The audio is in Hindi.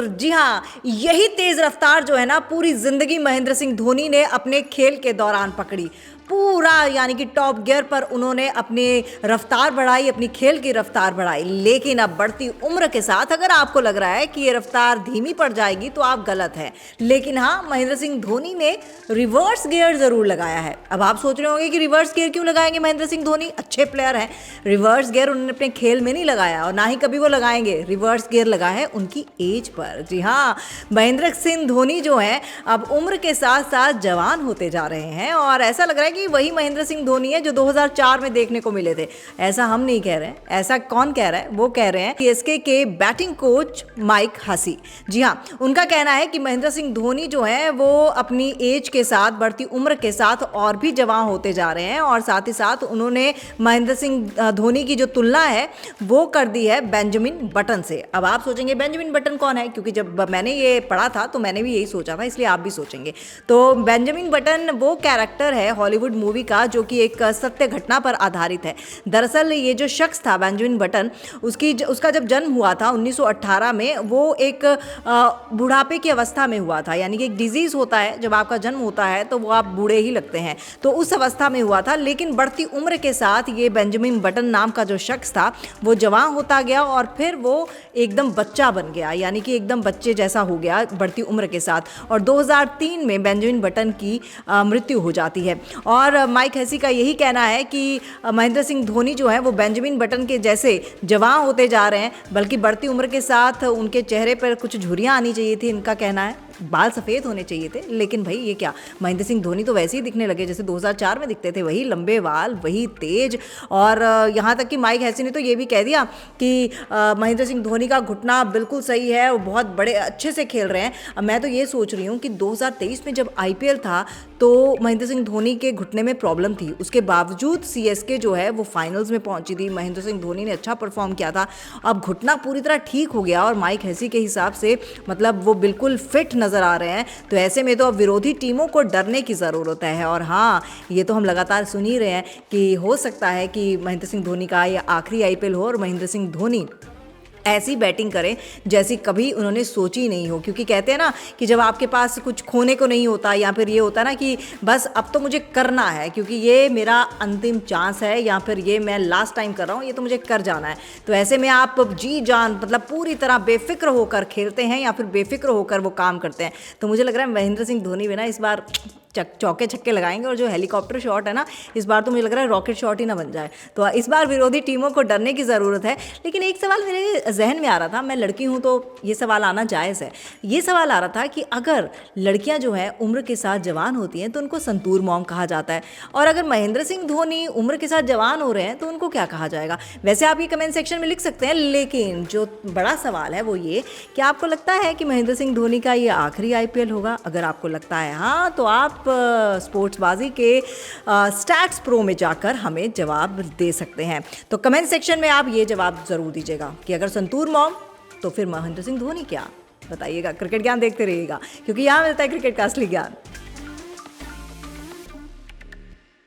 जी हाँ, यही तेज रफ्तार जो है ना पूरी जिंदगी महेंद्र सिंह धोनी ने अपने खेल के दौरान पकड़ी। पूरा यानी कि टॉप गियर पर उन्होंने अपनी रफ्तार बढ़ाई, अपनी खेल की रफ्तार बढ़ाई। लेकिन अब बढ़ती उम्र के साथ अगर आपको लग रहा है कि ये रफ्तार धीमी पड़ जाएगी तो आप गलत हैं। लेकिन हाँ, महेंद्र सिंह धोनी ने रिवर्स गियर जरूर लगाया है। अब आप सोच रहे होंगे कि रिवर्स गियर क्यों लगाएंगे महेंद्र सिंह धोनी, अच्छे प्लेयर हैं। रिवर्स गियर उन्होंने अपने खेल में नहीं लगाया और ना ही कभी वो लगाएंगे। रिवर्स गियर लगा है उनकी एज पर। जी हाँ, महेंद्र सिंह धोनी जो है अब उम्र के साथ साथ जवान होते जा रहे हैं और ऐसा लग रहा है कि वही महेंद्र सिंह धोनी है जो 2004 में देखने को मिले थे। ऐसा हम नहीं कह रहे हैं, ऐसा कौन कह रहा है, वो कह रहे हैं सीएसके के बैटिंग कोच माइक हसी। जी हाँ, उनका कहना है कि महेंद्र सिंह धोनी जो है वो अपनी एज के साथ, बढ़ती उम्र के साथ और भी जवान होते जा रहे हैं और साथ ही साथ उन्होंने महेंद्र सिंह धोनी की जो तुलना है वो कर दी है बेंजामिन बटन से। अब आप सोचेंगे बेंजामिन बटन कौन है, क्योंकि जब मैंने ये पढ़ा था तो मैंने भी यही सोचा था, इसलिए आप भी सोचेंगे। तो बेंजामिन बटन वो कैरेक्टर है हॉलीवुड मूवी का जो कि एक सत्य घटना पर आधारित है। दरअसल ये जो शख्स था बेंजामिन बटन, उसका जब जन्म हुआ था 1918 में, वो एक बुढ़ापे की अवस्था में हुआ था। यानी कि एक डिजीज़ होता है, जब आपका जन्म होता है तो वो आप बूढ़े ही लगते हैं, तो उस अवस्था में हुआ था। लेकिन बढ़ती उम्र के साथ ये बेंजामिन बटन नाम का जो शख्स था वो जवान होता गया और फिर वो एकदम बच्चा बन गया, यानी कि एकदम बच्चे जैसा हो गया बढ़ती उम्र के साथ। और 2003 में बेंजामिन बटन की मृत्यु हो जाती है। और माइक हसी का यही कहना है कि महेंद्र सिंह धोनी जो है वो बेंजामिन बटन के जैसे जवान होते जा रहे हैं, बल्कि बढ़ती उम्र के साथ उनके चेहरे पर कुछ झुर्रियाँ आनी चाहिए थी। इनका कहना है बाल सफ़ेद होने चाहिए थे। लेकिन भाई ये क्या, महेंद्र सिंह धोनी तो वैसे ही दिखने लगे जैसे 2004 में दिखते थे, वही लंबे बाल, वही तेज। और यहाँ तक कि माइक हैसी ने तो ये भी कह दिया कि महेंद्र सिंह धोनी का घुटना बिल्कुल सही है, वो बहुत बड़े अच्छे से खेल रहे हैं। अब मैं तो ये सोच रही हूँ कि 2023 में जब आईपीएल था तो महेंद्र सिंह धोनी के घुटने में प्रॉब्लम थी, उसके बावजूद सीएसके जो है वो फाइनल्स में पहुंची थी, महेंद्र सिंह धोनी ने अच्छा परफॉर्म किया था। अब घुटना पूरी तरह ठीक हो गया और माइक हैसी के हिसाब से मतलब वो बिल्कुल फिट नज़र आ रहे हैं। तो ऐसे में तो अब विरोधी टीमों को डरने की ज़रूरत है। और हाँ, ये तो हम लगातार सुन ही रहे हैं कि हो सकता है कि महेंद्र सिंह धोनी का ये आखिरी आईपीएल हो और महेंद्र सिंह धोनी ऐसी बैटिंग करें जैसी कभी उन्होंने सोची नहीं हो। क्योंकि कहते हैं ना कि जब आपके पास कुछ खोने को नहीं होता, या फिर ये होता है ना कि बस अब तो मुझे करना है क्योंकि ये मेरा अंतिम चांस है, या फिर ये मैं लास्ट टाइम कर रहा हूँ, ये तो मुझे कर जाना है। तो ऐसे में आप जी जान मतलब पूरी तरह बेफिक्र होकर खेलते हैं या फिर बेफिक्र होकर वो काम करते हैं। तो मुझे लग रहा है महेंद्र सिंह धोनी भी ना इस बार चौके छक्के लगाएंगे और जो हेलीकॉप्टर शॉट है ना, इस बार तो मुझे लग रहा है रॉकेट शॉट ही ना बन जाए। तो इस बार विरोधी टीमों को डरने की ज़रूरत है। लेकिन एक सवाल मेरे जहन में आ रहा था, मैं लड़की हूँ तो ये सवाल आना जायज़ है। ये सवाल आ रहा था कि अगर लड़कियाँ जो हैं उम्र के साथ जवान होती हैं तो उनको संतूर मॉम कहा जाता है, और अगर महेंद्र सिंह धोनी उम्र के साथ जवान हो रहे हैं तो उनको क्या कहा जाएगा? वैसे आप ये कमेंट सेक्शन में लिख सकते हैं, लेकिन जो बड़ा सवाल है वो ये कि आपको लगता है कि महेंद्र सिंह धोनी का ये आखिरी आईपीएल होगा? अगर आपको लगता है हाँ, तो आप स्पोर्ट्सबाजी के स्टैट्स प्रो में जाकर हमें जवाब दे सकते हैं। तो कमेंट सेक्शन में आप ये जवाब ज़रूर दीजिएगा कि अगर संतूर मॉम तो फिर महेंद्र सिंह धोनी क्या? बताइएगा। क्रिकेट ज्ञान देखते रहिएगा क्योंकि यहाँ मिलता है क्रिकेट का असली ज्ञान।